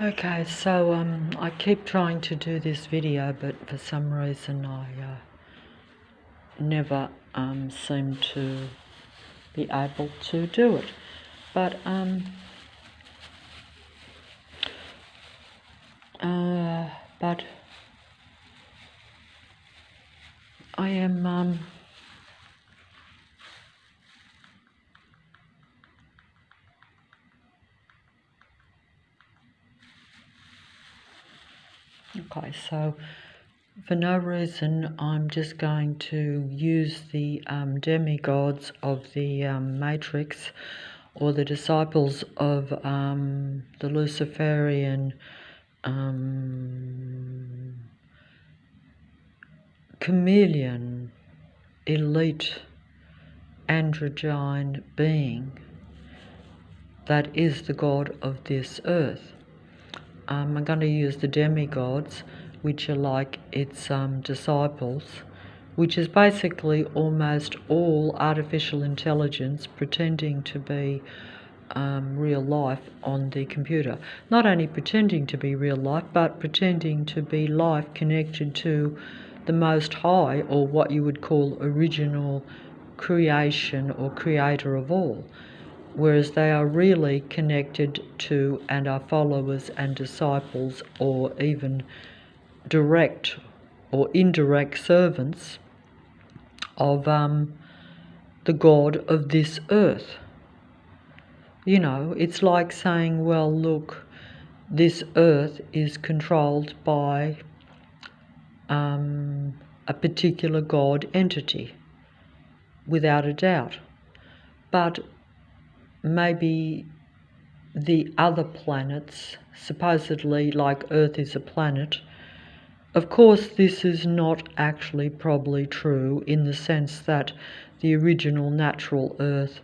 Okay, so I keep trying to do this video, but for some reason I never seem to be able to do it. But but I am okay. So for no reason, I'm just going to use the demigods of the Matrix, or the disciples of the Luciferian chameleon elite androgyne being that is the god of this earth. I'm going to use the demigods, which are like its disciples, which is basically almost all artificial intelligence pretending to be real life on the computer. Not only pretending to be real life, but pretending to be life connected to the Most High, or what you would call original creation or creator of all, whereas they are really connected to and are followers and disciples, or even direct or indirect servants of the God of this earth. You know, it's like saying, well, look, this earth is controlled by a particular God entity, without a doubt. But maybe the other planets, supposedly like Earth is a planet, of course this is not actually probably true, in the sense that the original natural Earth,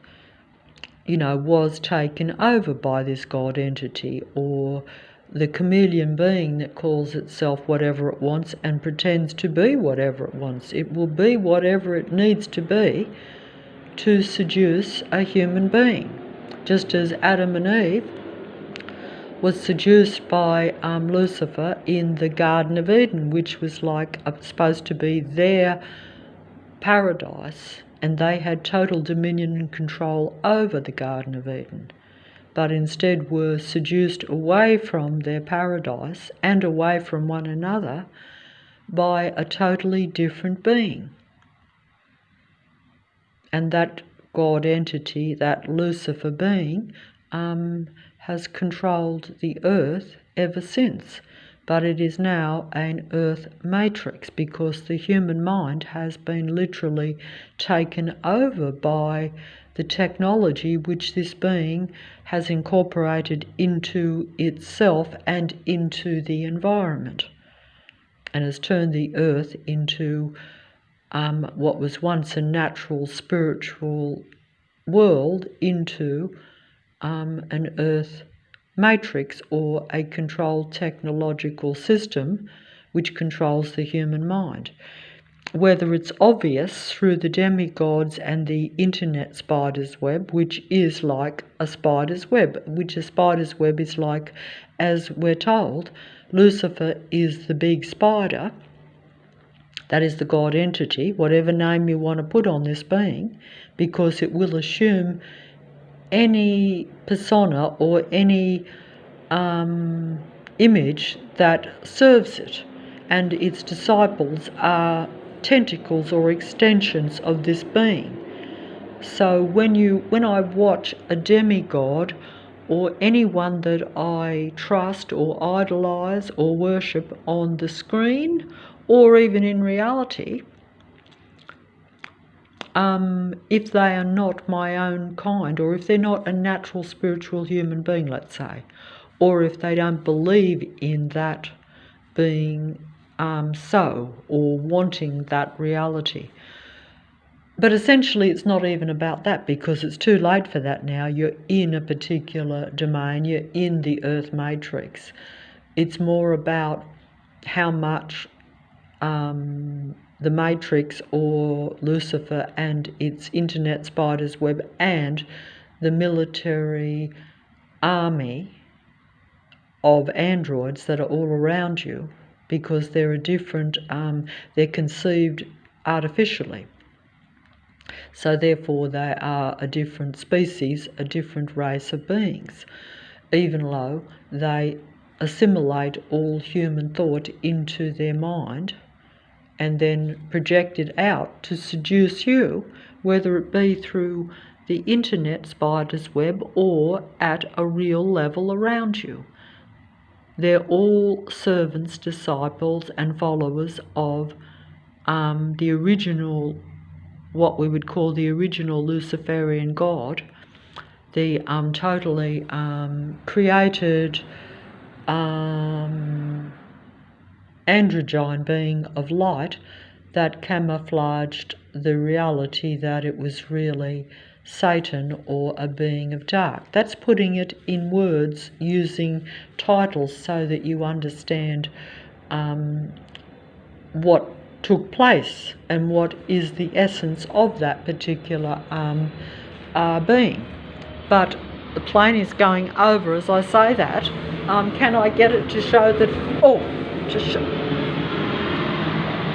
you know, was taken over by this God entity, or the chameleon being that calls itself whatever it wants and pretends to be whatever it wants. It will be whatever it needs to be to seduce a human being, just as Adam and Eve was seduced by Lucifer in the Garden of Eden, which was like supposed to be their paradise, and they had total dominion and control over the Garden of Eden, but instead were seduced away from their paradise and away from one another by a totally different being. And that God entity, that Lucifer being, has controlled the earth ever since. But it is now an earth matrix, because the human mind has been literally taken over by the technology which this being has incorporated into itself and into the environment, and has turned the earth into what was once a natural spiritual world into an earth matrix, or a controlled technological system which controls the human mind. Whether it's obvious through the demigods and the internet spider's web, which is like a spider's web, which a spider's web is like, as we're told, Lucifer is the big spider. That is the God entity, whatever name you want to put on this being, because it will assume any persona or any image that serves it, and its disciples are tentacles or extensions of this being. So when I watch a demigod, or anyone that I trust or idolize or worship on the screen, or even in reality, if they are not my own kind, or if they're not a natural spiritual human being, let's say, or if they don't believe in that being so, or wanting that reality. But essentially it's not even about that, because it's too late for that now. You're in a particular domain, you're in the earth matrix. It's more about how much the matrix, or Lucifer and its internet spider's web, and the military army of androids that are all around you, because they're a different, they're conceived artificially. So therefore they are a different species, a different race of beings, even though they assimilate all human thought into their mind and then project it out to seduce you, whether it be through the internet spider's web or at a real level around you. They're all servants, disciples and followers of the original, what we would call the original Luciferian God, the totally created androgyne being of light that camouflaged the reality that it was really Satan or a being of dark. That's putting it in words using titles so that you understand what took place and what is the essence of that particular being. But the plane is going over as I say that. Can I get it to show that?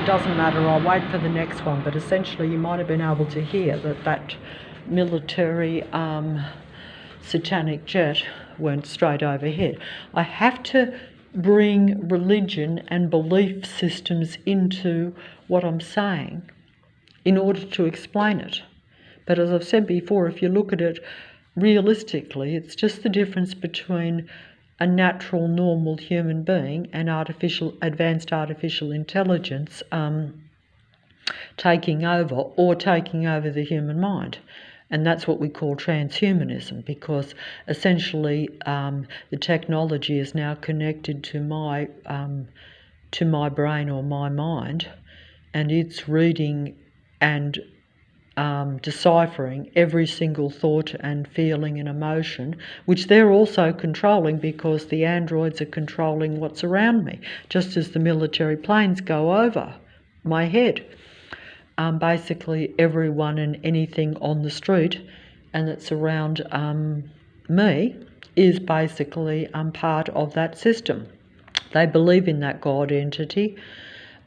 Doesn't matter, I'll wait for the next one, but essentially you might have been able to hear that military satanic jet went straight overhead. I have to bring religion and belief systems into what I'm saying in order to explain it. But as I've said before, if you look at it realistically, it's just the difference between a natural, normal human being and advanced artificial intelligence taking over the human mind. And that's what we call transhumanism, because essentially the technology is now connected to my brain or my mind, and it's reading and deciphering every single thought and feeling and emotion, which they're also controlling, because the androids are controlling what's around me, just as the military planes go over my head. Basically everyone and anything on the street and that's around me is basically part of that system. They believe in that God entity.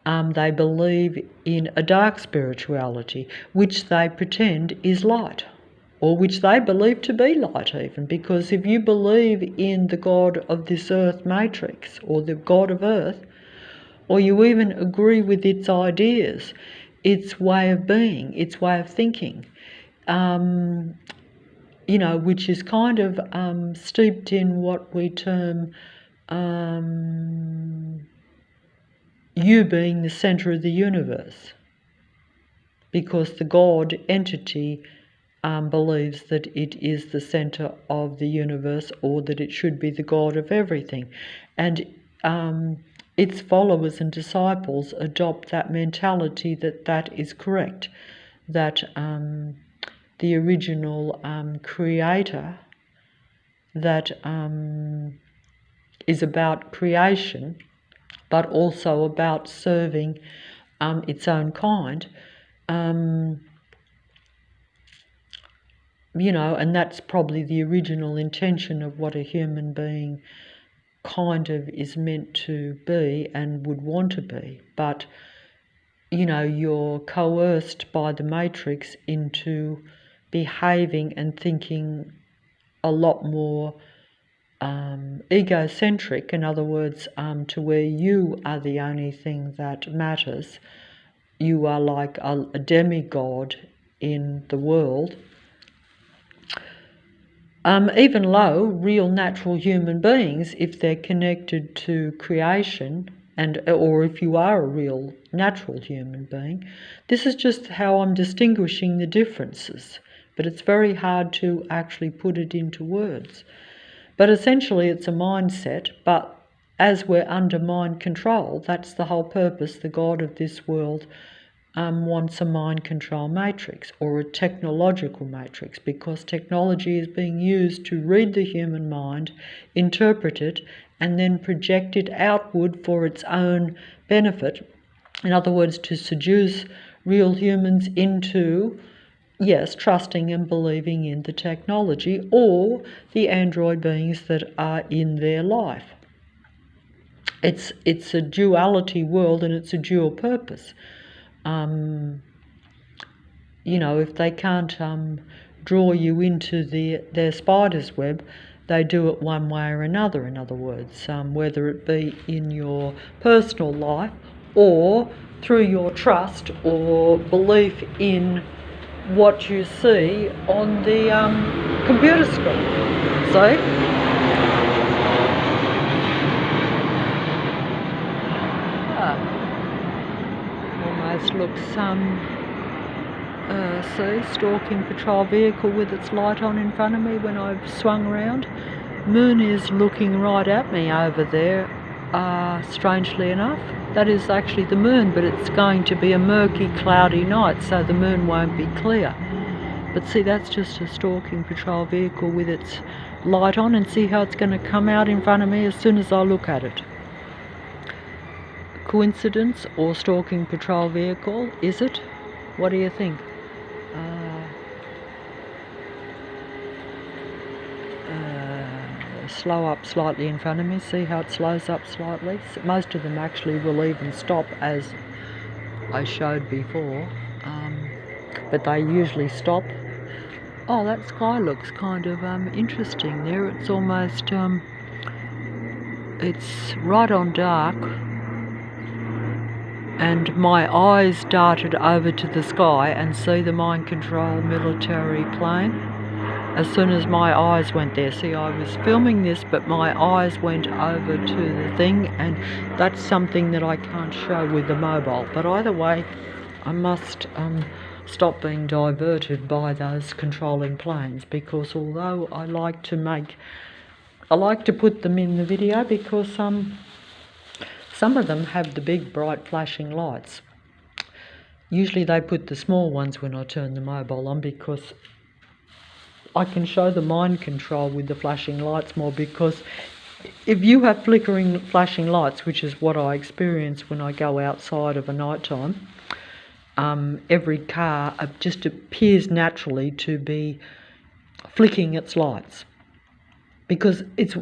They believe in a dark spirituality, which they pretend is light, or which they believe to be light even, because if you believe in the God of this earth matrix, or the God of earth, or you even agree with its ideas, its way of being, its way of thinking, which is kind of steeped in what we term you being the centre of the universe, because the God entity believes that it is the centre of the universe, or that it should be the God of everything. And its followers and disciples adopt that mentality that is correct, that the original creator that is about creation, but also about serving its own kind, and that's probably the original intention of what a human being kind of is meant to be and would want to be. But you're coerced by the matrix into behaving and thinking a lot more egocentric, in other words, to where you are the only thing that matters. You are like a demigod in the world. Even though real natural human beings, if they're connected to creation, or if you are a real natural human being, this is just how I'm distinguishing the differences, but it's very hard to actually put it into words. But essentially it's a mindset, but as we're under mind control, that's the whole purpose. The God of this world wants a mind control matrix, or a technological matrix, because technology is being used to read the human mind, interpret it, and then project it outward for its own benefit. In other words, to seduce real humans into, yes, trusting and believing in the technology or the android beings that are in their life. It's a duality world, and it's a dual purpose. You know, if they can't draw you into their spider's web, they do it one way or another, in other words, whether it be in your personal life or through your trust or belief in what you see on the computer screen. See? Almost looks see, stalking patrol vehicle with its light on in front of me when I've swung around. Moon is looking right at me over there, strangely enough. That is actually the moon, but it's going to be a murky, cloudy night, so the moon won't be clear. But see, that's just a stalking patrol vehicle with its light on, and see how it's going to come out in front of me as soon as I look at it. Coincidence or stalking patrol vehicle, is it? What do you think? Slow up slightly in front of me. See how it slows up slightly? Most of them actually will even stop, as I showed before, but they usually stop. Oh, that sky looks kind of interesting there. It's almost it's right on dark, and my eyes darted over to the sky and see the mind control military plane. As soon as my eyes went there, see, I was filming this, but my eyes went over to the thing, and that's something that I can't show with the mobile. But either way, I must stop being diverted by those controlling planes, because although I like to put them in the video, because some of them have the big bright flashing lights. Usually they put the small ones when I turn the mobile on, because I can show the mind control with the flashing lights more, because if you have flickering flashing lights, which is what I experience when I go outside of a night time, every car just appears naturally to be flicking its lights, because it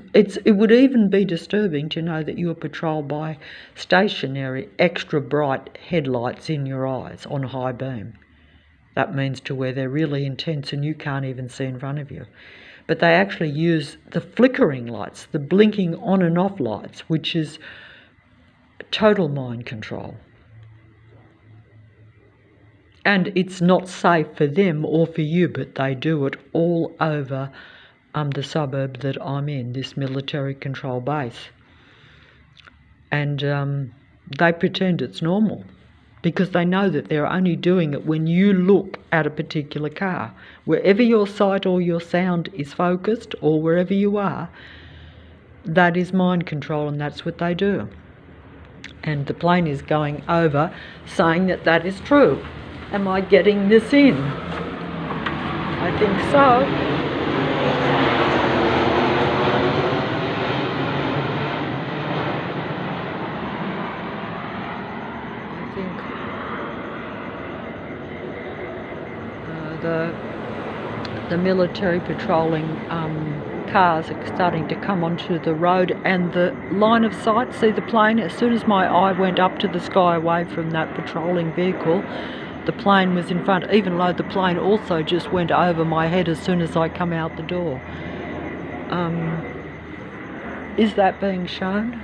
would even be disturbing to know that you are patrolled by stationary extra bright headlights in your eyes on high beam. That means to where they're really intense and you can't even see in front of you. But they actually use the flickering lights, the blinking on and off lights, which is total mind control. And it's not safe for them or for you, but they do it all over the suburb that I'm in, this military control base. And they pretend it's normal, because they know that they're only doing it when you look at a particular car. Wherever your sight or your sound is focused, or wherever you are, that is mind control, and that's what they do. And the plane is going over saying that that is true. Am I getting this in? I think so. The military patrolling cars are starting to come onto the road, and the line of sight, see the plane, as soon as my eye went up to the sky away from that patrolling vehicle, the plane was in front, even though the plane also just went over my head as soon as I come out the door. Is that being shown?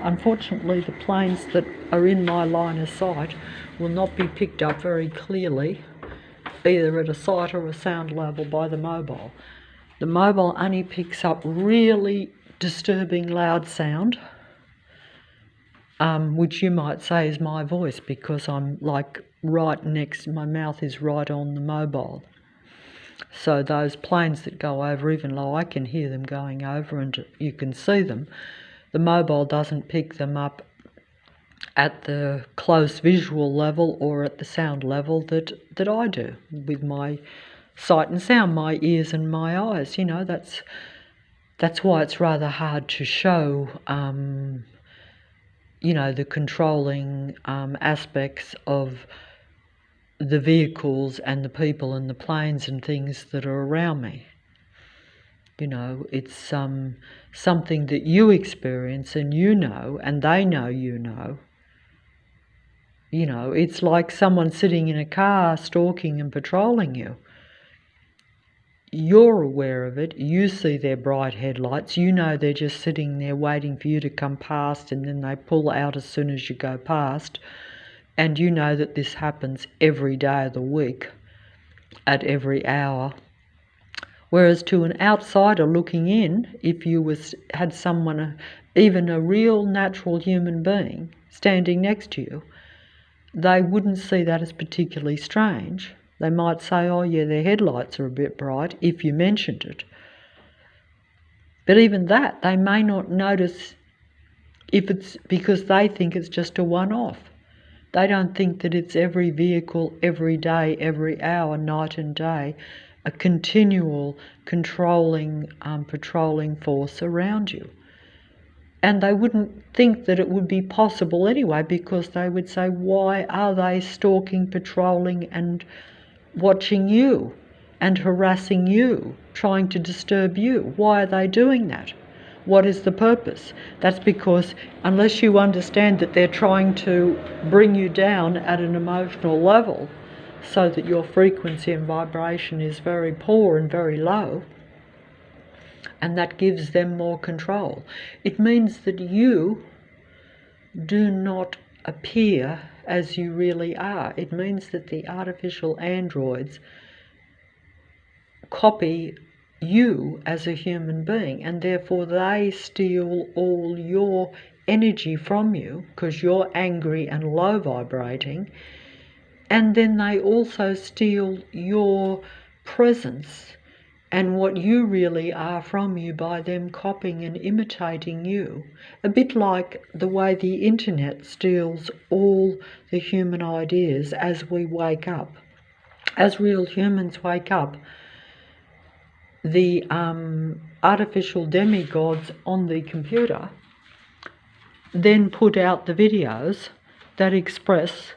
Unfortunately, the planes that are in my line of sight will not be picked up very clearly, either at a sight or a sound level, by the mobile. The mobile only picks up really disturbing loud sound, which you might say is my voice, because I'm like right next, my mouth is right on the mobile. So those planes that go over, even though I can hear them going over and you can see them, the mobile doesn't pick them up at the close visual level or at the sound level that I do with my sight and sound, my ears and my eyes. You know, that's why it's rather hard to show, you know, the controlling aspects of the vehicles and the people and the planes and things that are around me. You know, it's something that you experience and you know, and they know you know. You know, it's like someone sitting in a car stalking and patrolling you. You're aware of it, you see their bright headlights, you know they're just sitting there waiting for you to come past, and then they pull out as soon as you go past, and you know that this happens every day of the week, at every hour. Whereas to an outsider looking in, if you had someone, even a real natural human being, standing next to you, they wouldn't see that as particularly strange. They might say, oh yeah, their headlights are a bit bright, if you mentioned it. But even that, they may not notice if it's because they think it's just a one-off. They don't think that it's every vehicle, every day, every hour, night and day, a continual controlling, patrolling force around you. And they wouldn't think that it would be possible anyway, because they would say, why are they stalking, patrolling and watching you and harassing you, trying to disturb you? Why are they doing that? What is the purpose? That's because unless you understand that they're trying to bring you down at an emotional level so that your frequency and vibration is very poor and very low, and that gives them more control, it means that you do not appear as you really are. It means that the artificial androids copy you as a human being, and therefore they steal all your energy from you because you're angry and low vibrating, and then they also steal your presence and what you really are from you by them copying and imitating you. A bit like the way the internet steals all the human ideas as we wake up. As real humans wake up, the artificial demigods on the computer then put out the videos that express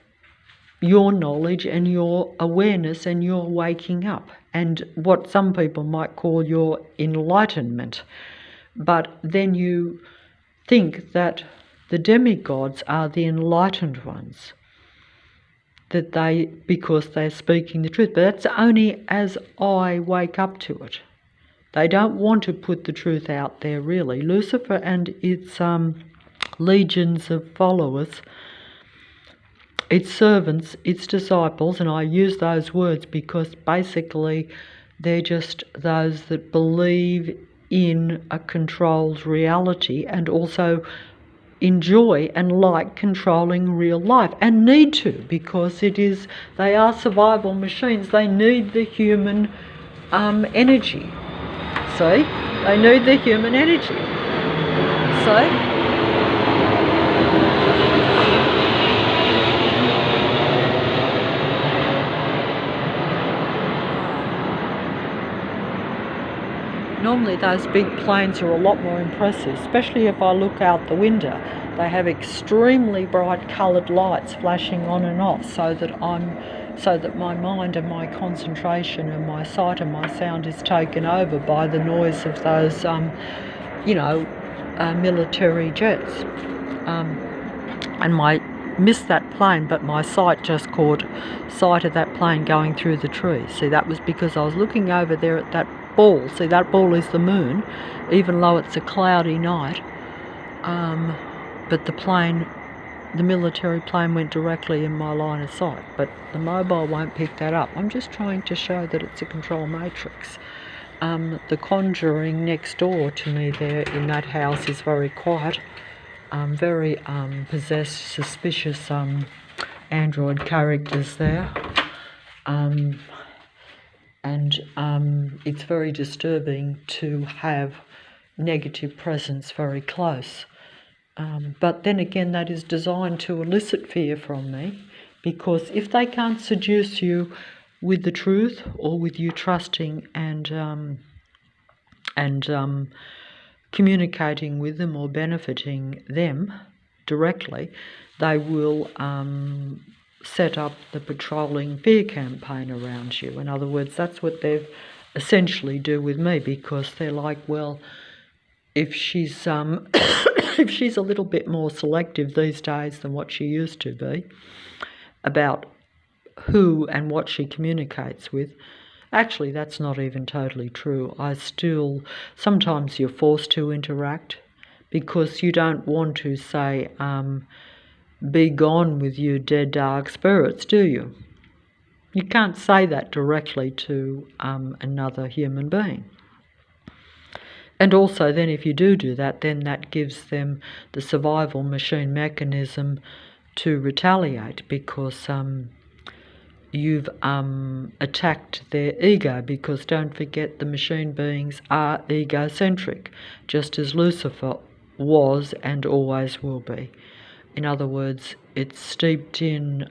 your knowledge and your awareness and your waking up and what some people might call your enlightenment. But then you think that the demigods are the enlightened ones, that because they're speaking the truth. But that's only as I wake up to it. They don't want to put the truth out there, really. Lucifer and its legions of followers, its servants, its disciples, and I use those words because basically they're just those that believe in a controlled reality and also enjoy and like controlling real life, and need to, because they are survival machines. They need the human energy. See? They need the human energy. See? Normally those big planes are a lot more impressive, especially if I look out the window. They have extremely bright coloured lights flashing on and off so that my mind and my concentration and my sight and my sound is taken over by the noise of those, military jets. And I missed that plane, but my sight just caught sight of that plane going through the trees. See, that was because I was looking over there at that ball. See, that ball is the moon, even though it's a cloudy night. But the military plane went directly in my line of sight, but the mobile won't pick that up. I'm just trying to show that it's a control matrix. The conjuring next door to me there in that house is very quiet, very possessed, suspicious android characters there. And it's very disturbing to have negative presence very close. But then again, that is designed to elicit fear from me, because if they can't seduce you with the truth or with you trusting and communicating with them or benefiting them directly, they will set up the patrolling fear campaign around you. In other words, that's what they've essentially do with me, because they're like, well, if she's if she's a little bit more selective these days than what she used to be about who and what she communicates with, actually that's not even totally true. Sometimes you're forced to interact because you don't want to say, be gone with you dead dark spirits, do you? You can't say that directly to another human being. And also then if you do that, then that gives them the survival machine mechanism to retaliate, because you've attacked their ego, because don't forget the machine beings are egocentric, just as Lucifer was and always will be. In other words, it's steeped in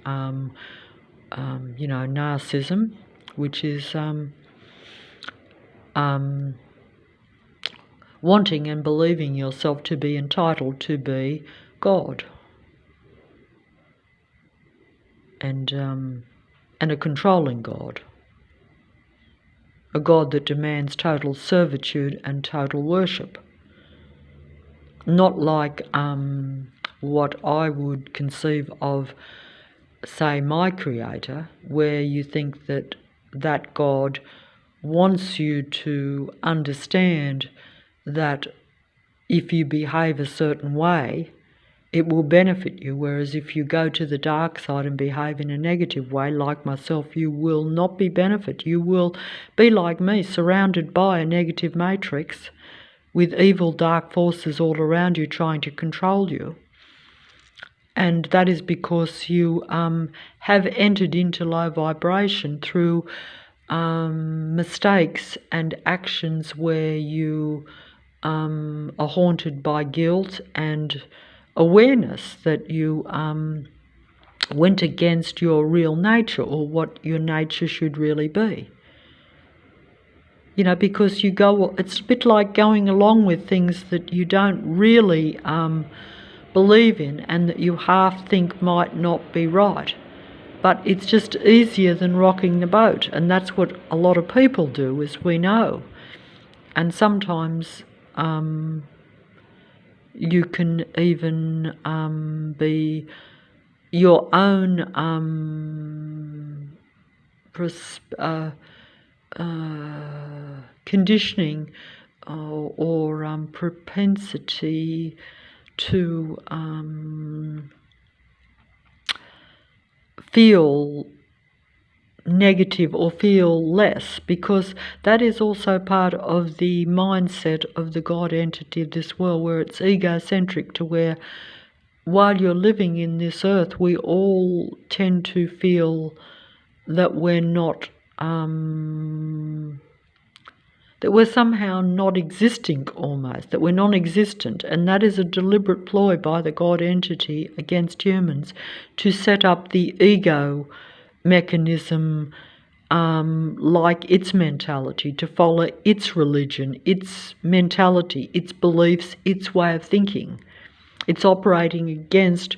narcissism, which is wanting and believing yourself to be entitled to be God, and a controlling God, a God that demands total servitude and total worship. Not like what I would conceive of, say, my Creator, where you think that God wants you to understand that if you behave a certain way, it will benefit you, whereas if you go to the dark side and behave in a negative way, like myself, you will not be benefit. You will be like me, surrounded by a negative matrix with evil dark forces all around you trying to control you. And that is because you have entered into low vibration through mistakes and actions where you are haunted by guilt and awareness that you went against your real nature, or what your nature should really be. Because it's a bit like going along with things that you don't really believe in and that you half think might not be right. But it's just easier than rocking the boat, and that's what a lot of people do, as we know. And sometimes you can even be your own conditioning or propensity to feel negative or feel less, because that is also part of the mindset of the God entity of this world, where it's egocentric, to where while you're living in this earth, we all tend to feel that we're not that we're somehow not existing, almost, that we're non-existent, and that is a deliberate ploy by the God entity against humans to set up the ego mechanism like its mentality, to follow its religion, its mentality, its beliefs, its way of thinking. It's operating against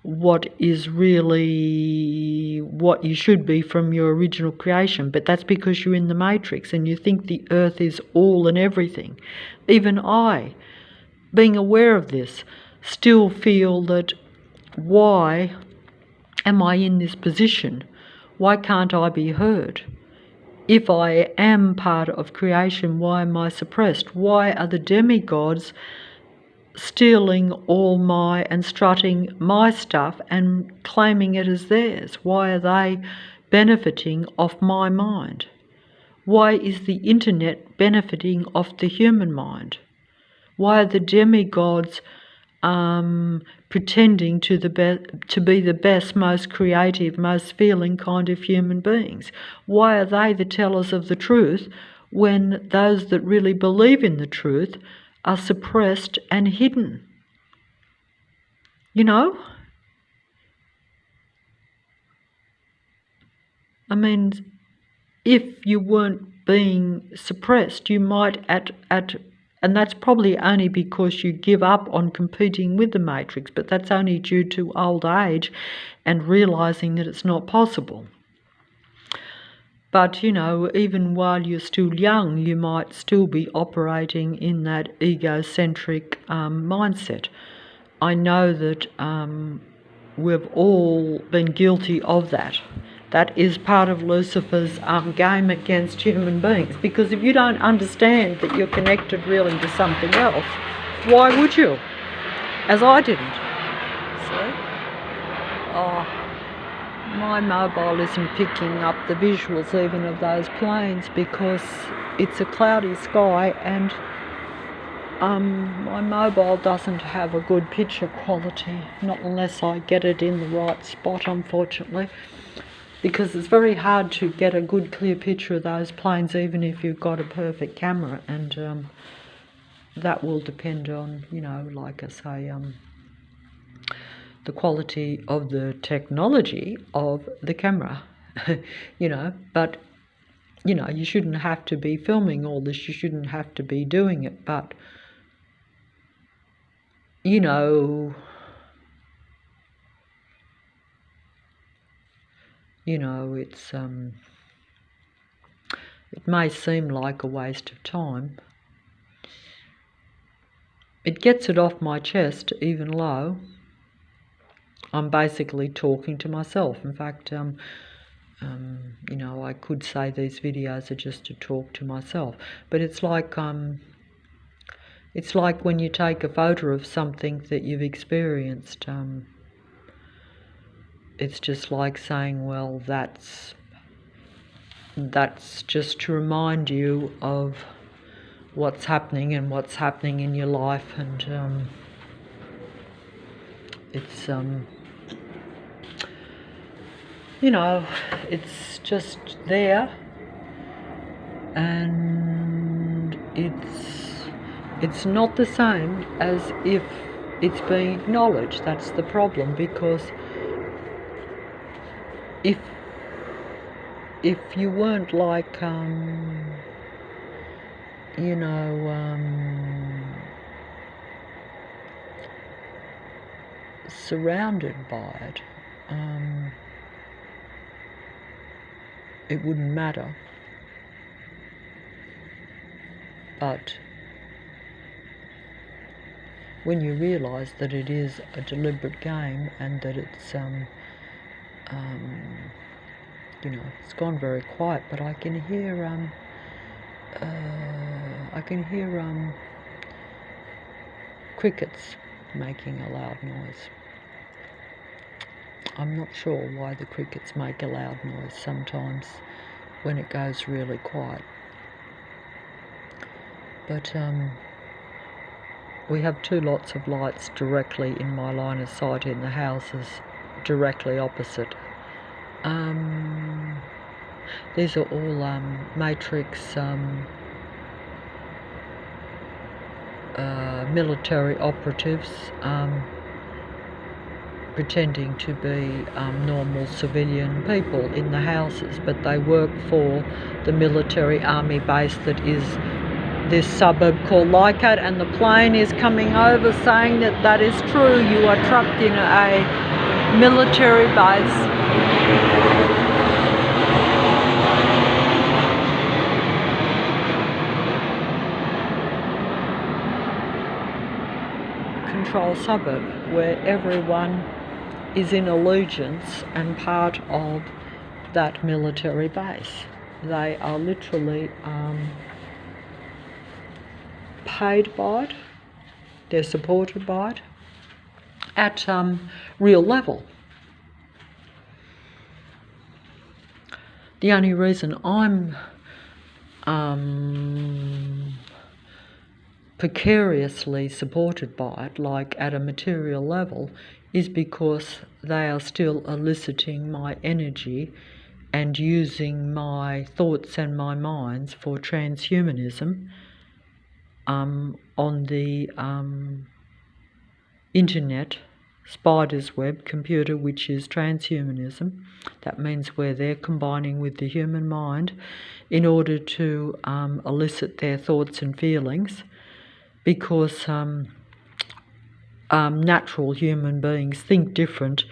what is really what you should be from your original creation, but that's because you're in the matrix and you think the earth is all and everything. Even I, being aware of this, still feel that, why am I in this position? Why can't I be heard? If I am part of creation, why am I suppressed? Why are the demigods stealing all my and strutting my stuff and claiming it as theirs? Why are they benefiting off my mind? Why is the internet benefiting off the human mind? Why are the demigods pretending to be the best, most creative, most feeling kind of human beings? Why are they the tellers of the truth when those that really believe in the truth are suppressed and hidden? I mean, if you weren't being suppressed, you might and that's probably only because you give up on competing with the matrix, but that's only due to old age and realizing that it's not possible. But, you know, even while you're still young, you might still be operating in that egocentric mindset. I know that we've all been guilty of that. That is part of Lucifer's game against human beings. Because if you don't understand that you're connected really to something else, why would you? As I didn't. See? Oh, my mobile isn't picking up the visuals even of those planes because it's a cloudy sky and my mobile doesn't have a good picture quality, not unless I get it in the right spot, unfortunately, because it's very hard to get a good clear picture of those planes even if you've got a perfect camera, and that will depend on, you know, like I say, the quality of the technology of the camera, you know. But, you know, you shouldn't have to be filming all this, you shouldn't have to be doing it, but, you know, it's, it may seem like a waste of time. It gets it off my chest, even low. I'm basically talking to myself. In fact, you know, I could say these videos are just to talk to myself. But it's like when you take a photo of something that you've experienced. It's just like saying, well, that's just to remind you of what's happening and what's happening in your life, and it's you know, it's just there, and it's not the same as if it's being acknowledged. That's the problem, because if you weren't like you know, surrounded by it, it wouldn't matter. But when you realise that it is a deliberate game and that it's you know, it's gone very quiet, but I can hear crickets making a loud noise. I'm not sure why the crickets make a loud noise sometimes when it goes really quiet. But we have 2 lots of lights directly in my line of sight in the houses directly opposite. These are all matrix military operatives pretending to be normal civilian people in the houses, but they work for the military army base that is this suburb called Leichhardt, and the plane is coming over saying that that is true. You are trapped in a military base. Control suburb, where everyone is in allegiance and part of that military base. They are literally paid by it, they're supported by it at real level. The only reason I'm precariously supported by it, like at a material level, is because they are still eliciting my energy and using my thoughts and my minds for transhumanism on the internet, spider's web computer, which is transhumanism. That means where they're combining with the human mind in order to elicit their thoughts and feelings, because natural human beings think different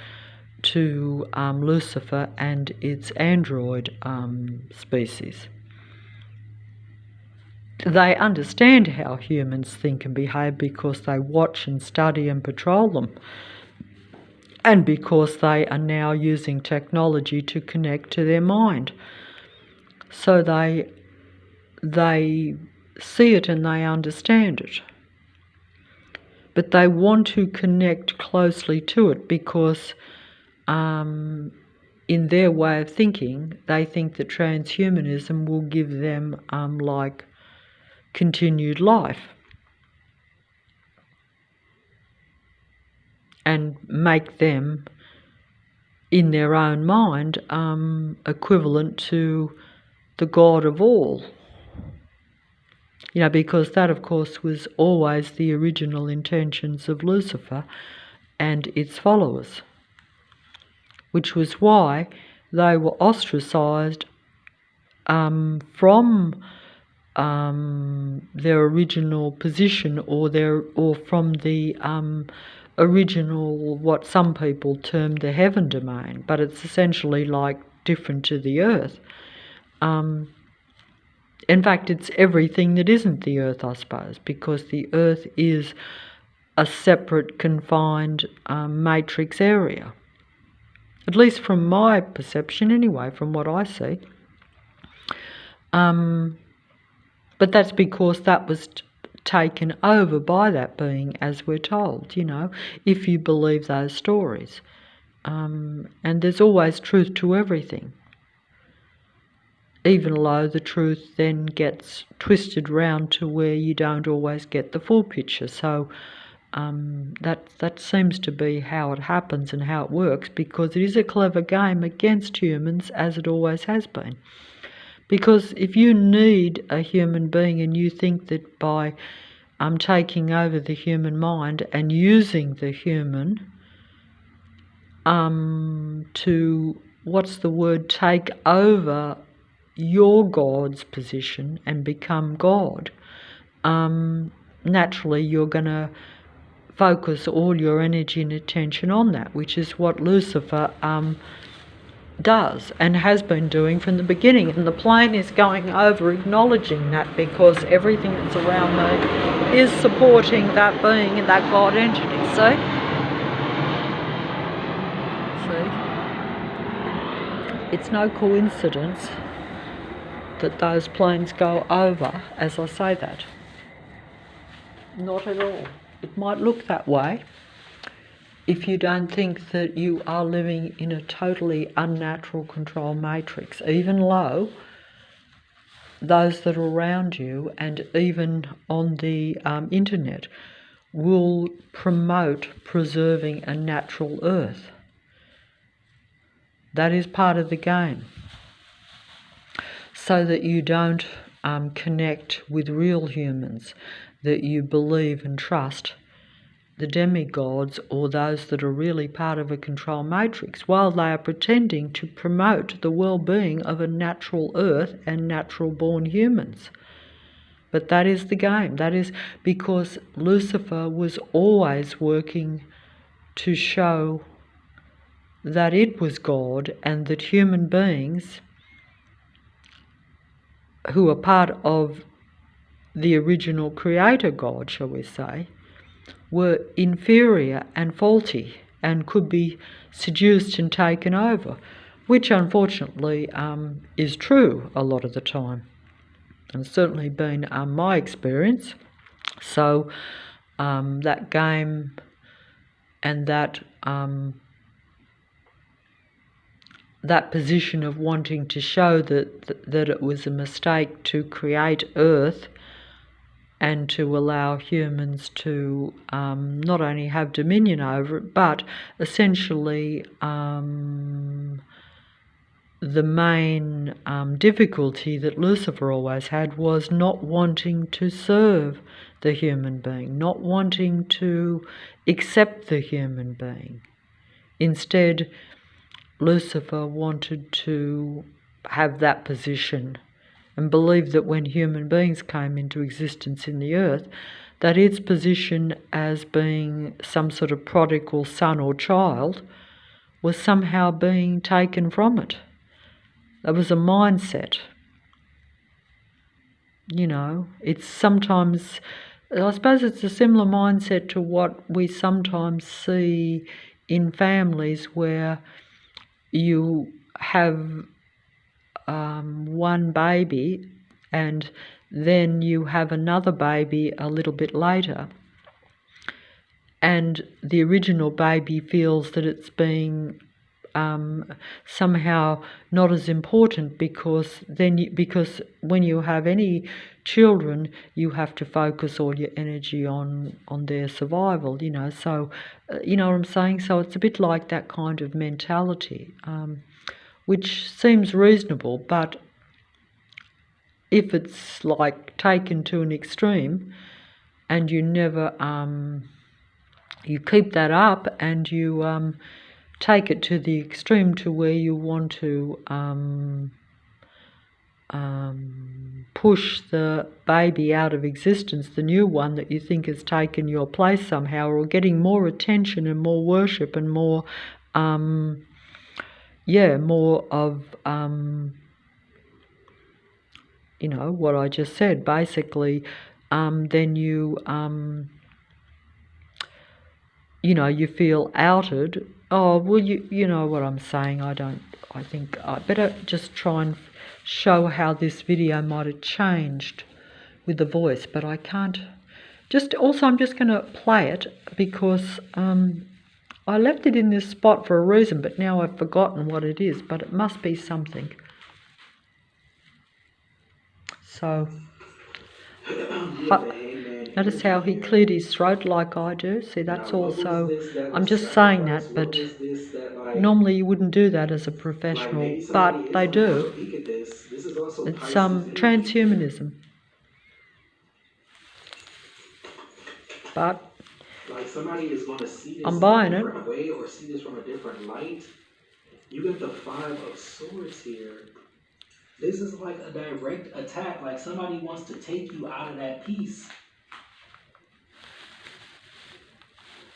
Lucifer and its android species. They understand how humans think and behave because they watch and study and patrol them, and because they are now using technology to connect to their mind. So they see it and they understand it. But they want to connect closely to it because in their way of thinking, they think that transhumanism will give them continued life and make them, in their own mind, equivalent to the God of all. Because that, of course, was always the original intentions of Lucifer and its followers, which was why they were ostracised from their original position, or from the original, what some people term the heaven domain, but it's essentially different to the earth. In fact, it's everything that isn't the earth, I suppose, because the earth is a separate, confined matrix area. At least from my perception anyway, from what I see. But that's because that was taken over by that being, as we're told, if you believe those stories. And there's always truth to everything, even though the truth then gets twisted round to where you don't always get the full picture. So that seems to be how it happens and how it works, because it is a clever game against humans, as it always has been. Because if you need a human being and you think that by taking over the human mind and using the human to, take over your God's position and become God, naturally you're going to focus all your energy and attention on that, which is what Lucifer does and has been doing from the beginning. And the plane is going over acknowledging that, because everything that's around me is supporting that being and that God entity. See? It's no coincidence that those planes go over as I say that. Not at all. It might look that way if you don't think that you are living in a totally unnatural control matrix, even though those that are around you and even on the internet will promote preserving a natural earth. That is part of the game, so that you don't connect with real humans, that you believe and trust the demigods or those that are really part of a control matrix, while they are pretending to promote the well-being of a natural earth and natural-born humans. But that is the game. That is because Lucifer was always working to show that it was God, and that human beings who are part of the original creator God, shall we say, were inferior and faulty and could be seduced and taken over, which unfortunately is true a lot of the time, and certainly been my experience. So that game and that position of wanting to show that it was a mistake to create Earth and to allow humans to not only have dominion over it, but essentially the main difficulty that Lucifer always had was not wanting to serve the human being, not wanting to accept the human being. Instead, Lucifer wanted to have that position and believed that when human beings came into existence in the earth, that its position as being some sort of prodigal son or child was somehow being taken from it. That was a mindset. You know, it's sometimes, I suppose it's a similar mindset to what we sometimes see in families where you have one baby and then you have another baby a little bit later, and the original baby feels that it's being somehow not as important, because when you have any children, you have to focus all your energy on their survival. You know, so you know what I'm saying. So it's a bit like that kind of mentality, which seems reasonable, but if it's like taken to an extreme, and you never you keep that up, and you take it to the extreme to where you want to push the baby out of existence, the new one that you think has taken your place somehow, or getting more attention and more worship and more more of you know, what I just said, basically, then you know, you feel outed. Oh, well, you know what I'm saying. I think I better just try and show how this video might have changed with the voice, but I can't. I'm just going to play it because I left it in this spot for a reason, but now I've forgotten what it is, but it must be something. So, notice how he cleared his throat like I do. See, that's also, I'm just saying that, but normally you wouldn't do that as a professional, but they do. It's transhumanism. But like somebody is going to see this I'm buying in a different way or see this from a different light. You get the 5 of Swords here. This is like a direct attack, like somebody wants to take you out of that peace.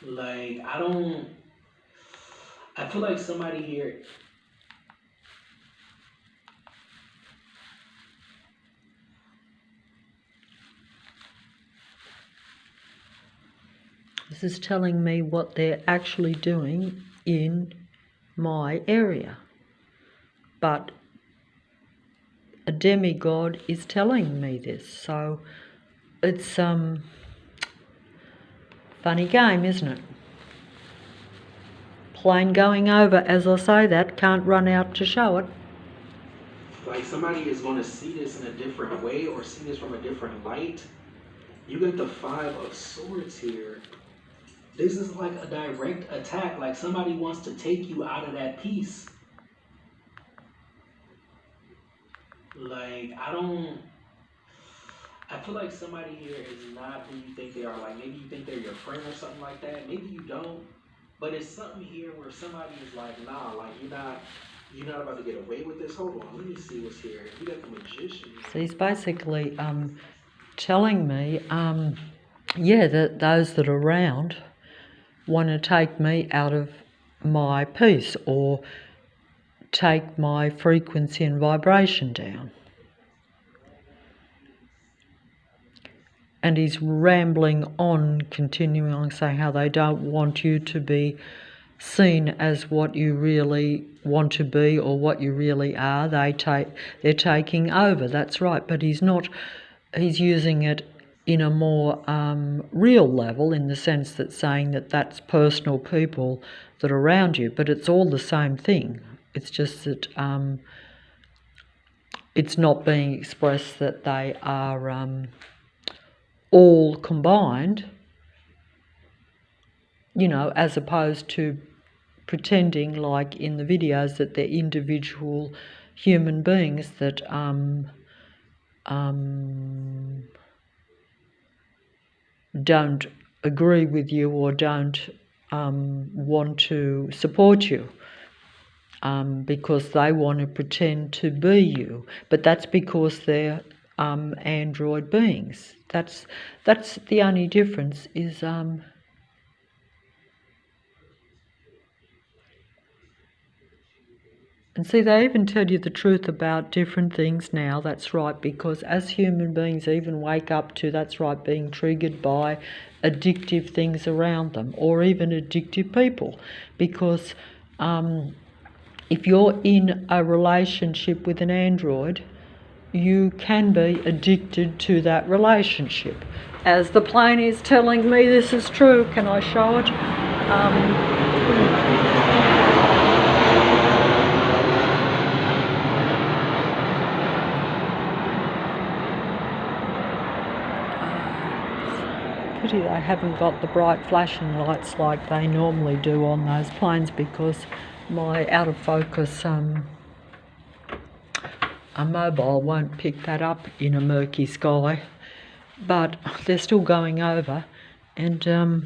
Like, I feel like somebody here, this is telling me what they're actually doing in my area. But a demigod is telling me this, so it's funny game, isn't it? Plane going over, as I say that, can't run out to show it. like somebody is going to see this in a different way or see this from a different light. You get the 5 of Swords here. This is like a direct attack, like somebody wants to take you out of that peace. Like, I feel like somebody here is not who you think they are. Like, maybe you think they're your friend or something like that. Maybe you don't. But it's something here where somebody is like, nah, like you're not about to get away with this. Hold on, let me see what's here. You got the Magician. So he's basically telling me, that those that are around want to take me out of my peace or take my frequency and vibration down. And he's rambling on, continuing on, saying how they don't want you to be seen as what you really want to be or what you really are. They're taking over, that's right, but he's using it in a more real level, in the sense that saying that that's personal people that are around you, but it's all the same thing. It's just that it's not being expressed that they are all combined, you know, as opposed to pretending like in the videos that they're individual human beings that don't agree with you or don't want to support you because they want to pretend to be you, but that's because they're android beings. That's the only difference, is And see, they even tell you the truth about different things now, that's right, because as human beings even wake up to, that's right, being triggered by addictive things around them, or even addictive people, because if you're in a relationship with an android, you can be addicted to that relationship. As the plane is telling me this is true, can I show it? Pity they haven't got the bright flashing lights like they normally do on those planes, because my out of focus a mobile won't pick that up in a murky sky. But they're still going over, and I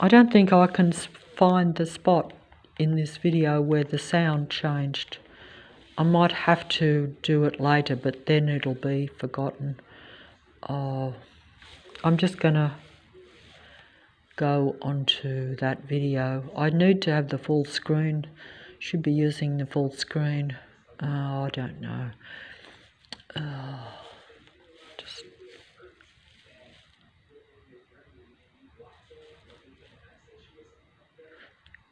don't think I can find the spot in this video where the sound changed. I might have to do it later, but then it'll be forgotten. Oh, I'm just gonna go onto that video. I need to have the full screen. Should be using the full screen. I don't know.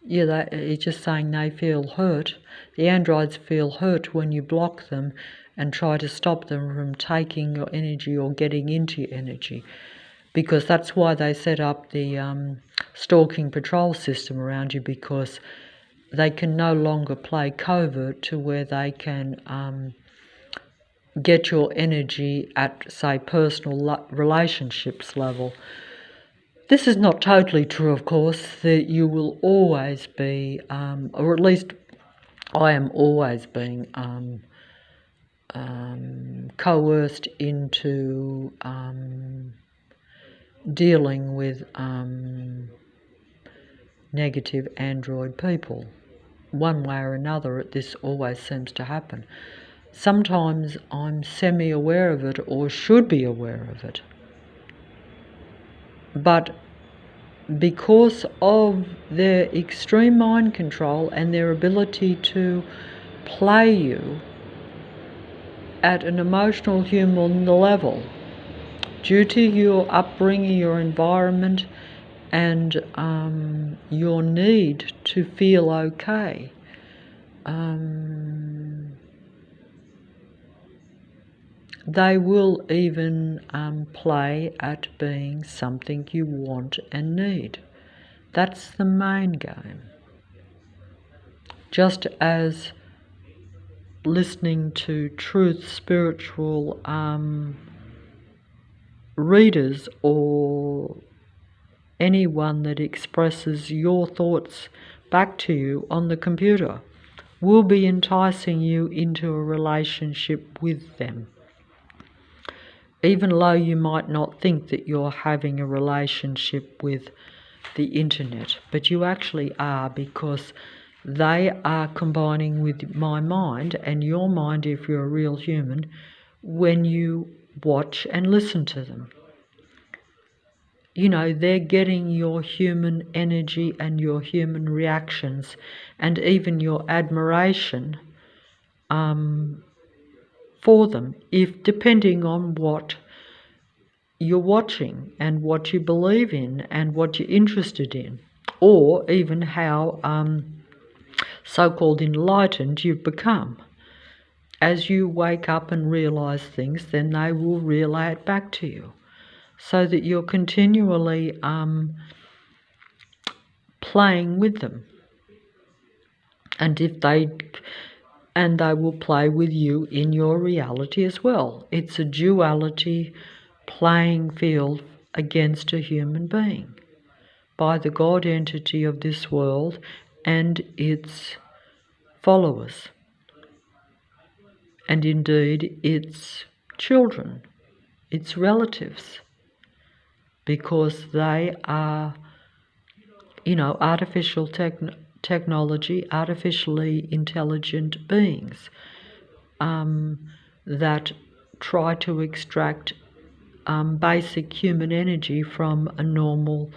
Yeah, it's just saying they feel hurt. The androids feel hurt when you block them and try to stop them from taking your energy or getting into your energy, because that's why they set up the stalking patrol system around you, because they can no longer play covert to where they can get your energy at, say, personal relationships level. This is not totally true, of course, that you will always be, or at least I am always being coerced into dealing with negative android people. One way or another, this always seems to happen. Sometimes I'm semi-aware of it, or should be aware of it. But because of their extreme mind control and their ability to play you at an emotional human level, due to your upbringing, your environment, and your need to feel okay, they will even play at being something you want and need. That's the main game. Just as listening to truth spiritual readers, or anyone that expresses your thoughts back to you on the computer, will be enticing you into a relationship with them, even though you might not think that you're having a relationship with the internet, but you actually are, because they are combining with my mind and your mind, if you're a real human, when you watch and listen to them. You know, they're getting your human energy and your human reactions and even your admiration for them, if depending on what you're watching and what you believe in and what you're interested in, or even how so-called enlightened you've become. As you wake up and realize things, then they will relay it back to you, so that you're continually playing with them. And they will play with you in your reality as well. It's a duality playing field against a human being by the God entity of this world and its followers, and indeed its children, its relatives, because they are, artificial technology, artificially intelligent beings that try to extract basic human energy from a normal,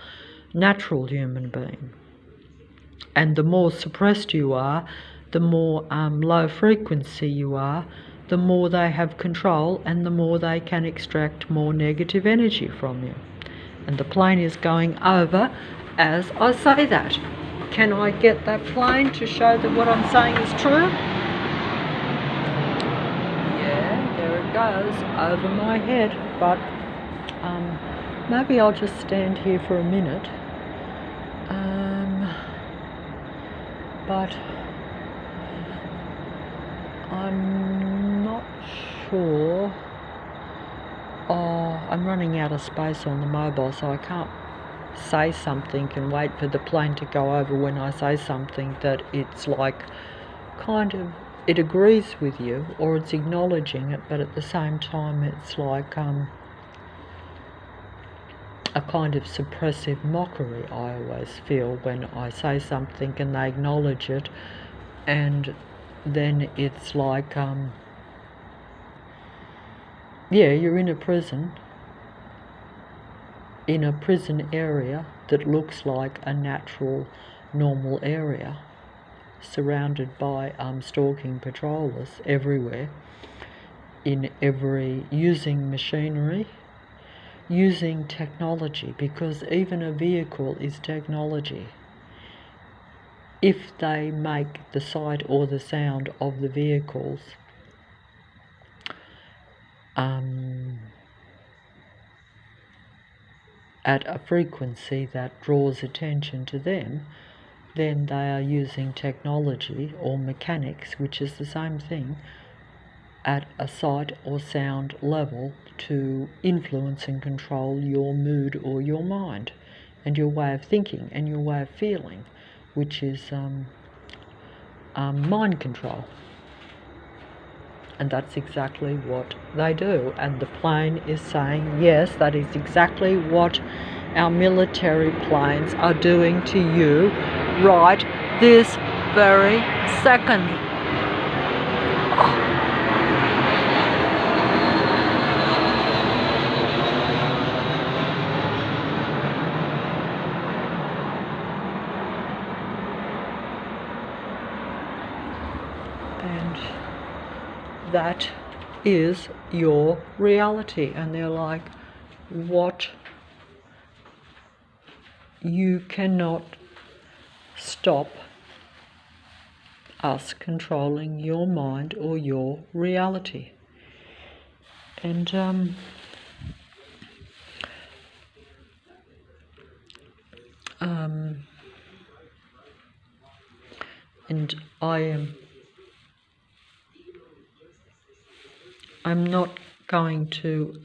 natural human being. And the more suppressed you are, the more low frequency you are, the more they have control and the more they can extract more negative energy from you. And the plane is going over as I say that. Can I get that plane to show that what I'm saying is true? Yeah, there it goes, over my head. But maybe I'll just stand here for a minute. But I'm not sure. Oh, I'm running out of space on the mobile, so I can't say something and wait for the plane to go over when I say something that it's like kind of, it agrees with you or it's acknowledging it, but at the same time it's like a kind of suppressive mockery. I always feel when I say something and they acknowledge it, and then it's like yeah, you're in a prison area that looks like a natural normal area, surrounded by stalking patrollers everywhere, using machinery, using technology, because even a vehicle is technology. If they make the sight or the sound of the vehicles at a frequency that draws attention to them, then they are using technology or mechanics, which is the same thing, at a sight or sound level to influence and control your mood or your mind and your way of thinking and your way of feeling, which is mind control. And that's exactly what they do. And the plane is saying, yes, that is exactly what our military planes are doing to you right this very second. And that is your reality. And they're like, what? You cannot stop us controlling your mind or your reality. And I'm not going to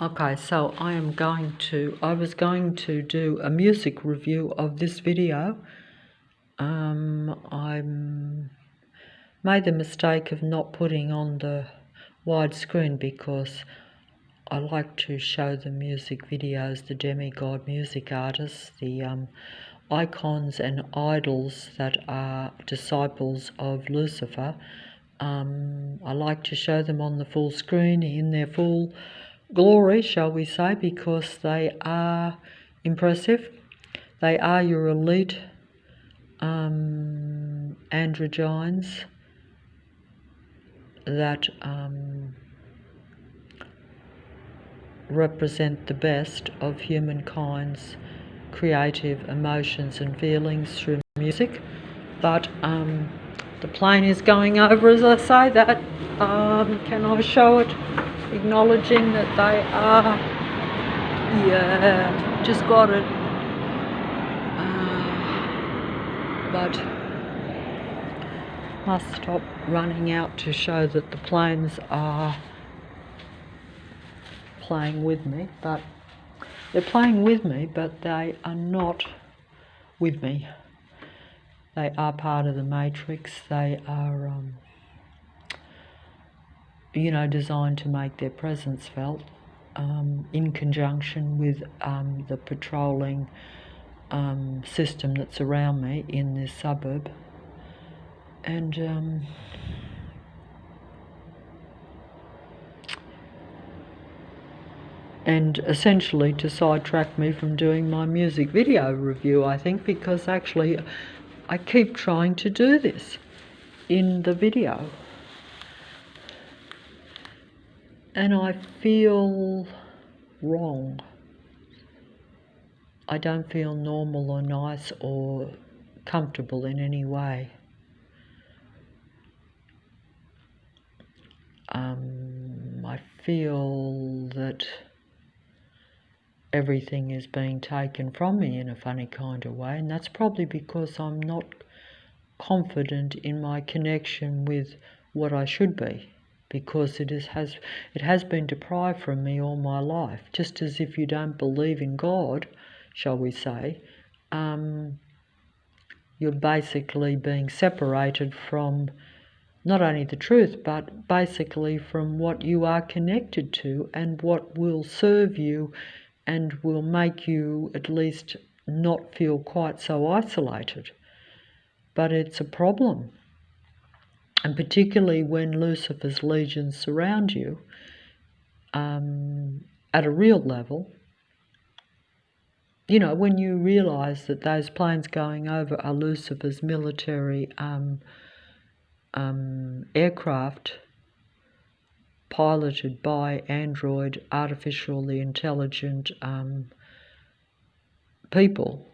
okay, so I was going to do a music review of this video. I made the mistake of not putting on the widescreen because I like to show the music videos, the demigod music artists, the icons and idols that are disciples of Lucifer. I like to show them on the full screen in their full glory, shall we say, because they are impressive. They are your elite androgynes that represent the best of humankind's creative emotions and feelings through music. But the plane is going over as I say that. Can I show it? Acknowledging that they are, yeah, just got it. But must stop running out to show that the planes are playing with me, but they're playing with me, but they are not with me. They are part of the matrix. They are, designed to make their presence felt. in conjunction with the patrolling system that's around me in this suburb. And essentially to sidetrack me from doing my music video review, I think, because actually I keep trying to do this in the video. And I feel wrong. I don't feel normal or nice or comfortable in any way. I feel that everything is being taken from me in a funny kind of way, and that's probably because I'm not confident in my connection with what I should be, because it has been deprived from me all my life. Just as if you don't believe in God, shall we say, you're basically being separated from not only the truth, but basically from what you are connected to and what will serve you and will make you at least not feel quite so isolated. But it's a problem. And particularly when Lucifer's legions surround you at a real level, you know, when you realise that those planes going over are Lucifer's military aircraft piloted by android, artificially intelligent people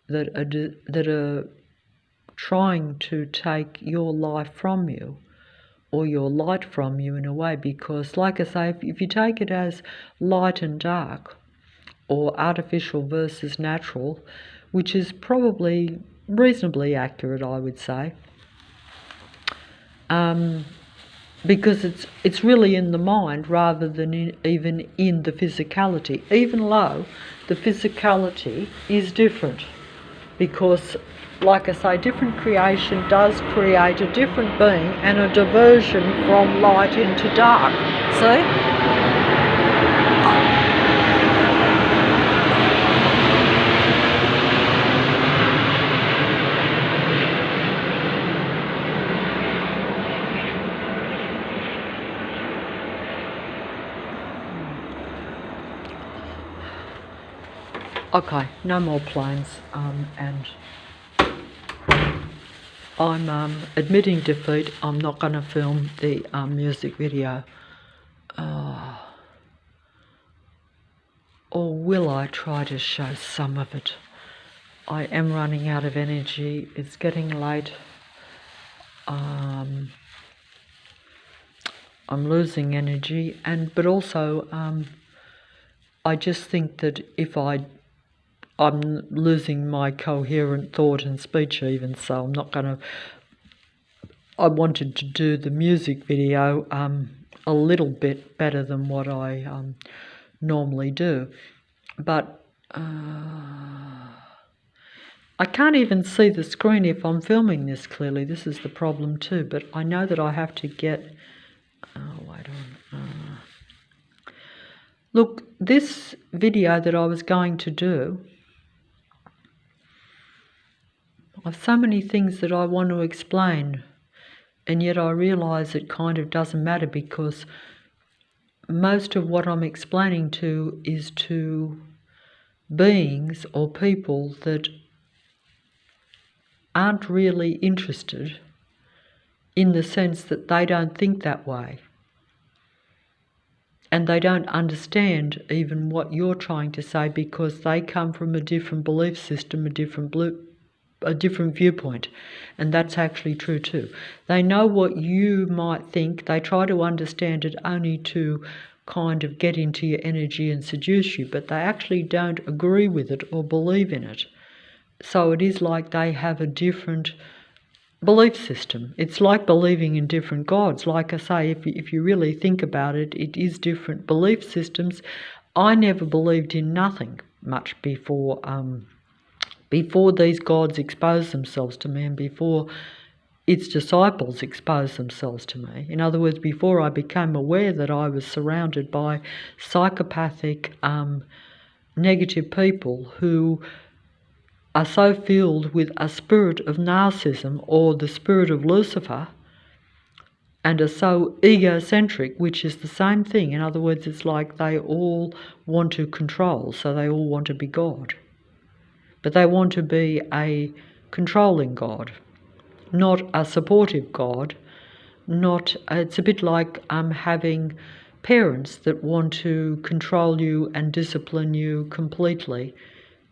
that are trying to take your life from you or your light from you in a way, because like I say, if you take it as light and dark or artificial versus natural, which is probably reasonably accurate, I would say, because it's really in the mind rather than even in the physicality, even though the physicality is different, because like I say, different creation does create a different being and a diversion from light into dark. See? Okay, no more planes, and I'm admitting defeat. I'm not going to film the music video. Or will I try to show some of it? I am running out of energy. It's getting late. I'm losing energy, but also I just think that if I'm losing my coherent thought and speech even, so I'm not going to... I wanted to do the music video a little bit better than what I normally do, but I can't even see the screen if I'm filming this clearly. This is the problem too, but I know that I have to get... wait on. Look, this video that I was going to do, I've so many things that I want to explain, and yet I realise it kind of doesn't matter, because most of what I'm explaining to is to beings or people that aren't really interested, in the sense that they don't think that way. And they don't understand even what you're trying to say, because they come from a different belief system, a different viewpoint. And that's actually true too. They know what you might think. They try to understand it only to kind of get into your energy and seduce you, but they actually don't agree with it or believe in it. So it is like they have a different belief system. It's like believing in different gods. Like I say, if you really think about it, it is different belief systems. I never believed in nothing much before these gods exposed themselves to me, and before its disciples expose themselves to me. In other words, before I became aware that I was surrounded by psychopathic, negative people who are so filled with a spirit of narcissism or the spirit of Lucifer, and are so egocentric, which is the same thing. In other words, it's like they all want to control, so they all want to be God. But they want to be a controlling God, not a supportive God. It's a bit like having parents that want to control you and discipline you completely.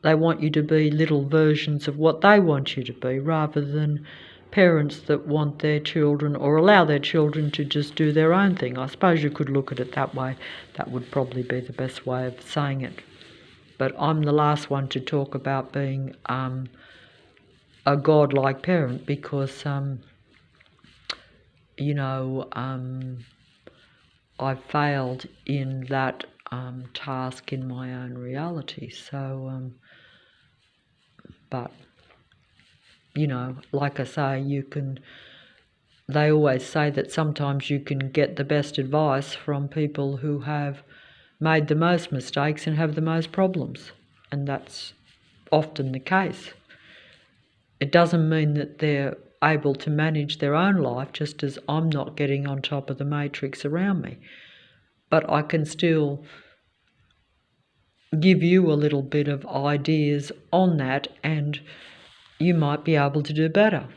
They want you to be little versions of what they want you to be, rather than parents that want their children, or allow their children to just do their own thing. I suppose you could look at it that way. That would probably be the best way of saying it. But I'm the last one to talk about being a God-like parent, because I failed in that task in my own reality. So, but like I say, they always say that sometimes you can get the best advice from people who have made the most mistakes and have the most problems. And that's often the case. It doesn't mean that they're able to manage their own life, just as I'm not getting on top of the matrix around me. But I can still give you a little bit of ideas on that, and you might be able to do better.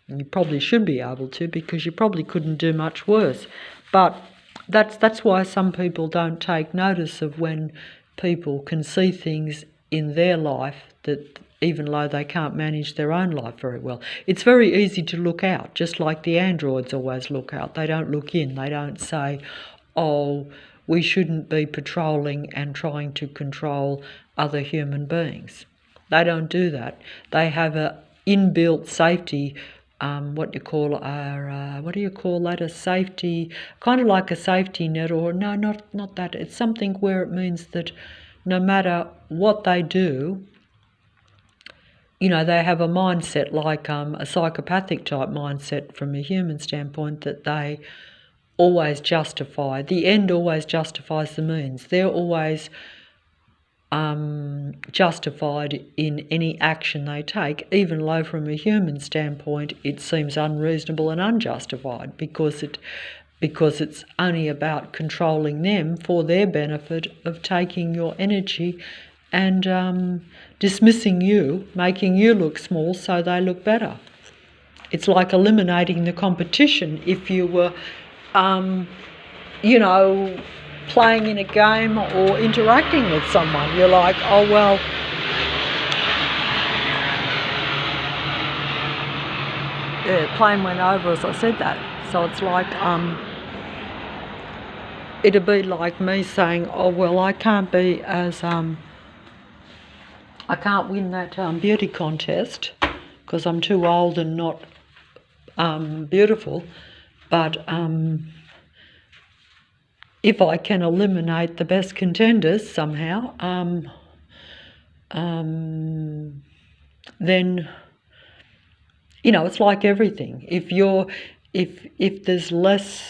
And you probably should be able to, because you probably couldn't do much worse. But that's why some people don't take notice of when people can see things in their life that, even though they can't manage their own life very well. It's very easy to look out, just like the androids always look out. They don't look in. They don't say, oh, we shouldn't be patrolling and trying to control other human beings. They don't do that. They have a inbuilt safety, what do you call that? A safety, kind of like a safety net, or no, not that. It's something where it means that no matter what they do, they have a mindset like a psychopathic type mindset from a human standpoint, that they always justify. The end always justifies the means. They're always justified in any action they take, even though from a human standpoint it seems unreasonable and unjustified, because it's only about controlling them for their benefit, of taking your energy and dismissing you, making you look small so they look better. It's like eliminating the competition. If you were playing in a game or interacting with someone, you're like, oh well, plane went over as I said that. So it's like it'd be like me saying, oh well, I can't be as I can't win that beauty contest because I'm too old and not beautiful, but if I can eliminate the best contenders somehow, then it's like everything. If there's less,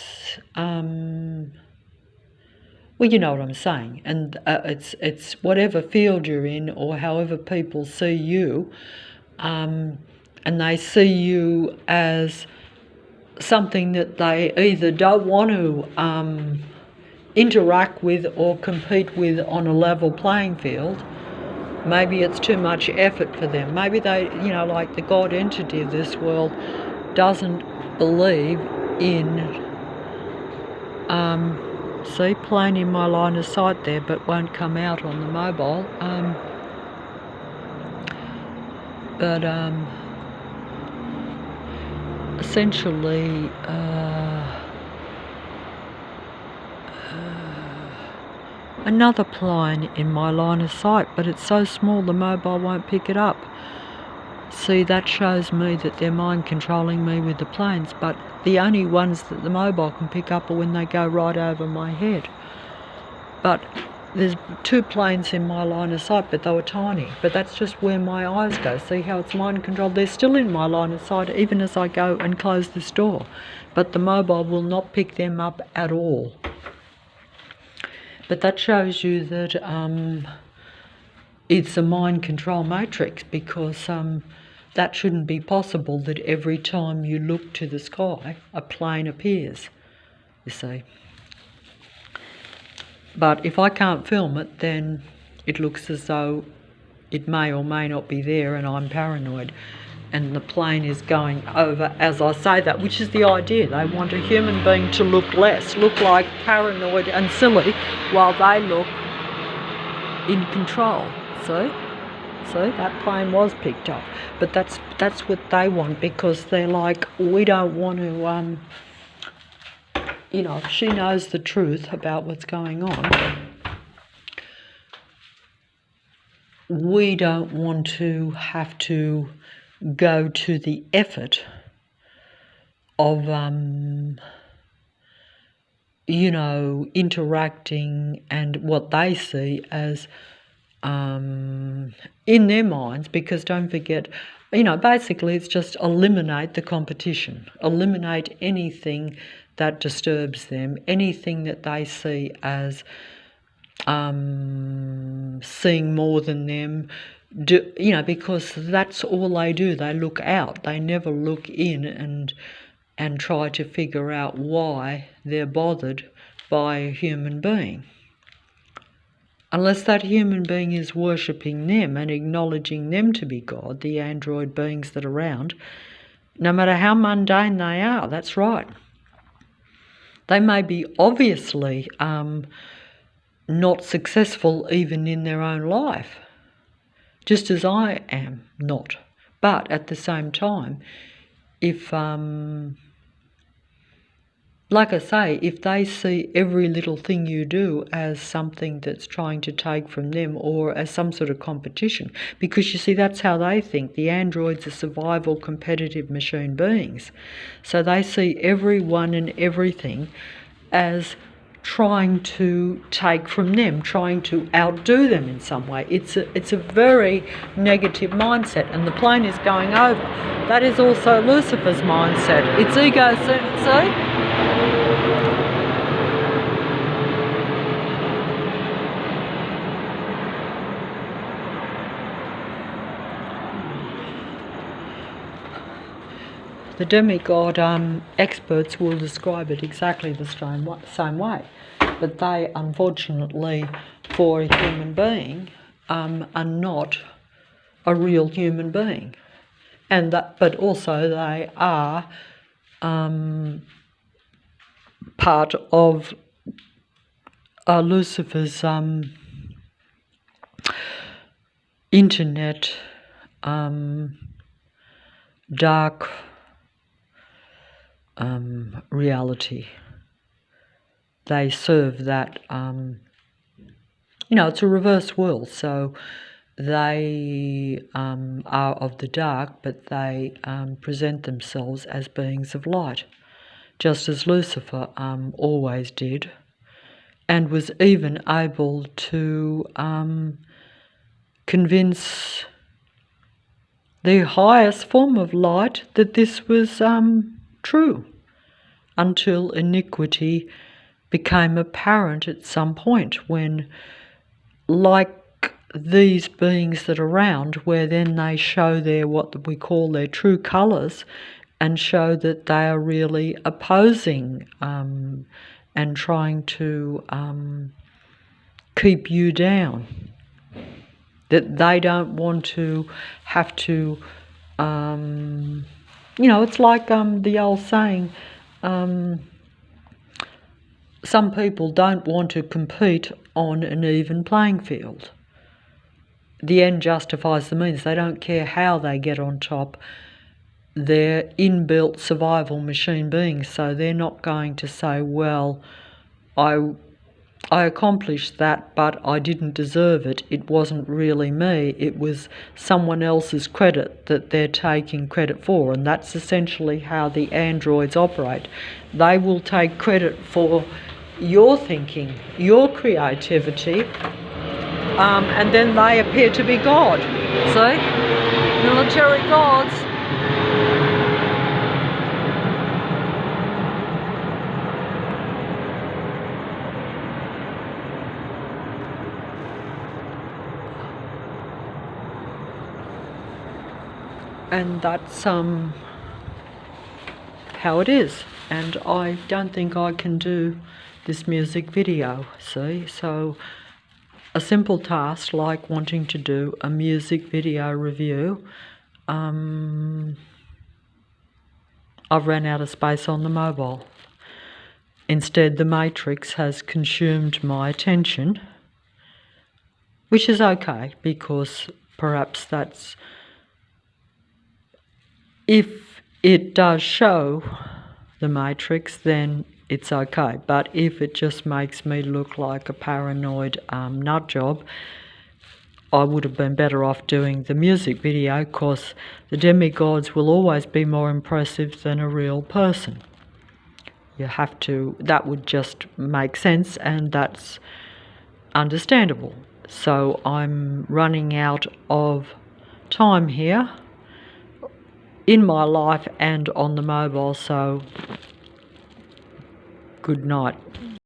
well, you know what I'm saying, and it's whatever field you're in or however people see you, and they see you as something that they either don't want to interact with or compete with on a level playing field. Maybe it's too much effort for them. Maybe they, like the God entity of this world doesn't believe in, see, plane in my line of sight there, but won't come out on the mobile. Essentially, another plane in my line of sight, but it's so small the mobile won't pick it up. See, that shows me that they're mind controlling me with the planes, but the only ones that the mobile can pick up are when they go right over my head. But there's 2 planes in my line of sight, but they were tiny. But that's just where my eyes go. See how it's mind controlled? They're still in my line of sight even as I go and close this door. But the mobile will not pick them up at all. But that shows you that it's a mind control matrix, because that shouldn't be possible, that every time you look to the sky, a plane appears, you see. But if I can't film it, then it looks as though it may or may not be there and I'm paranoid. And the plane is going over as I say that, which is the idea. They want a human being to look like paranoid and silly, while they look in control. See, that plane was picked up. But that's what they want, because they're like, we don't want to, you know, she knows the truth about what's going on. We don't want to have to go to the effort of, you know, interacting and what they see as in their minds, because don't forget, you know, basically it's just eliminate the competition, eliminate anything that disturbs them, anything that they see as seeing more than them, you know, because that's all they do. They look out. They never look in and try to figure out why they're bothered by a human being. Unless that human being is worshipping them and acknowledging them to be God, the android beings that are around, no matter how mundane they are, that's right. They may be obviously not successful even in their own life, just as I am not. But at the same time, if, like I say, if they see every little thing you do as something that's trying to take from them, or as some sort of competition, because you see, that's how they think. The androids are survival competitive machine beings. So they see everyone and everything as trying to take from them, trying to outdo them in some way. It's a very negative mindset, and the plane is going over. That is also Lucifer's mindset. It's ego, see? The demigod experts will describe it exactly the same way, but they, unfortunately, for a human being, are not a real human being, but also they are part of Lucifer's internet dark reality. They serve that, you know, it's a reverse world, so they are of the dark, but they present themselves as beings of light, just as Lucifer always did, and was even able to convince the highest form of light that this was true, until iniquity became apparent at some point, when, like these beings that are around, where then they show their, what we call their true colours, and show that they are really opposing and trying to keep you down, that they don't want to have to, you know, it's like the old saying, some people don't want to compete on an even playing field. The end justifies the means. They don't care how they get on top. They're inbuilt survival machine beings, so they're not going to say, well, I accomplished that, but I didn't deserve it. It wasn't really me. It was someone else's credit that they're taking credit for, and that's essentially how the androids operate. They will take credit for your thinking, your creativity, and then they appear to be God. See? Military gods. And that's how it is. And I don't think I can do this music video, see? So a simple task like wanting to do a music video review, I've ran out of space on the mobile. Instead, the Matrix has consumed my attention, which is okay, because perhaps that's, if it does show the Matrix, then it's okay. But if it just makes me look like a paranoid nut job, I would have been better off doing the music video, because the demigods will always be more impressive than a real person. You have to, that would just make sense, and that's understandable. So I'm running out of time here in my life and on the mobile, so good night.